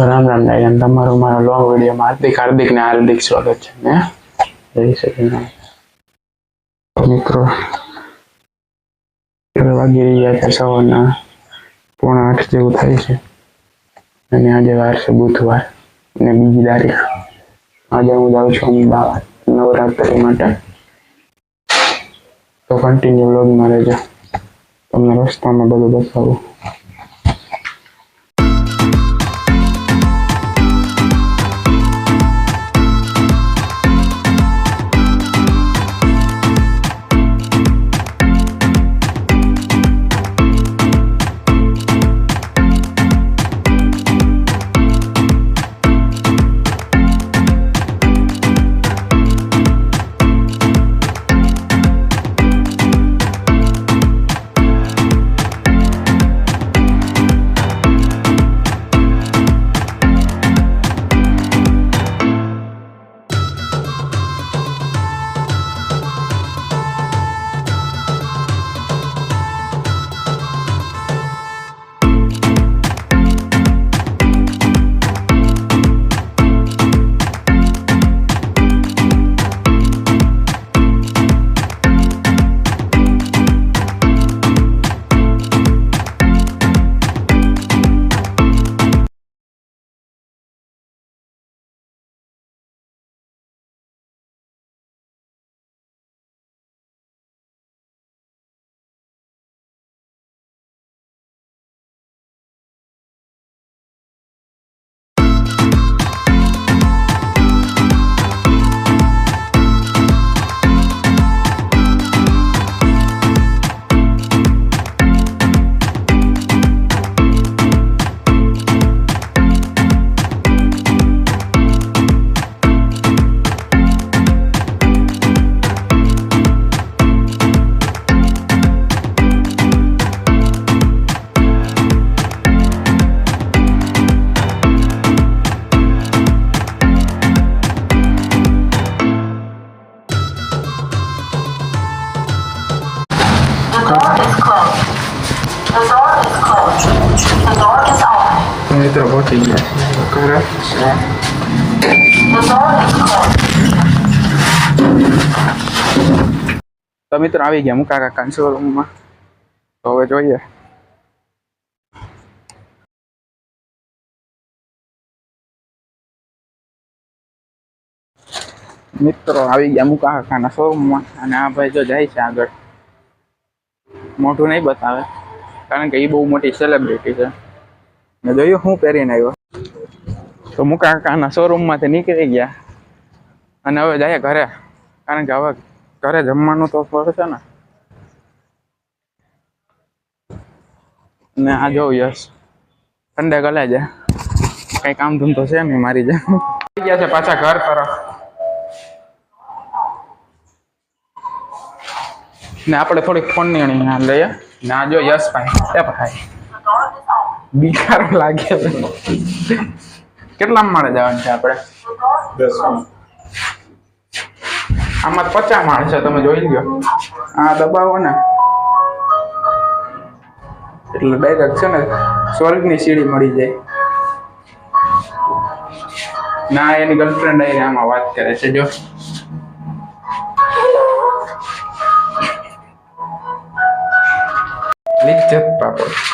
રામ રામ ડાયન, તમારું મારા લોંગ વિડીયોમાં હાર્દિક સ્વાગત છે. ને જય શ્રી મિત્રો, વાગી રહ્યા છે સવારના 7:45 જેવું થાય છે અને આજે વાર છે બુધવાર અને બીજી તારીખ. આજે હું જાઉં છું અમદાવાદ નવરાત્રી માટે, તો કન્ટિન્યુ વ્લોગમાં રહેજો, તમને રસ્તામાં બધું બતાવું. મિત્રો પહોંચી ગયા ઘરે. તો મિત્રો આવી ગયા મુકા કાકા શોરૂમમાં. તો હવે જોઈએ. મિત્રો આવી ગયા મુકા કાકાના શોરૂમમાં અને આ ભાઈ જો જાય છે આગળ. મોઢું નહીં બતાવે કારણ કે એ બહુ મોટી સેલિબ્રિટી છે. મેં જોયું હું પહેરીને આવ્યો. તો મુકા કાકાના શોરૂમમાંથી નીકળી ગયા અને હવે જાય ઘરે, કારણ કે હવે ઘરે જમવાનું તો પડશે ને. ને આ જોઉં યશ ઠંડે ગલે છે, કઈ કામ ધંધો છે નહીં મારી જેમ. ગયા છે પાછા ઘર તરફ ને આપણે થોડીક ફોનની લઈએ. ને આ જો યશભાઈ એ ભાઈ બીકાર લાગે. કેટલા માળે જવાનું છે આપણે? 10. આમાં 50 માળ છે, તમે જોઈ લ્યો. આ દબાવો ને એટલે ડાયરેક્ટ છે ને સ્વર્ગની સીડી મળી જાય. ના એની ગર્લફ્રેન્ડ આવીને આમાં વાત કરે છે જો. લિજ્જત પાપડ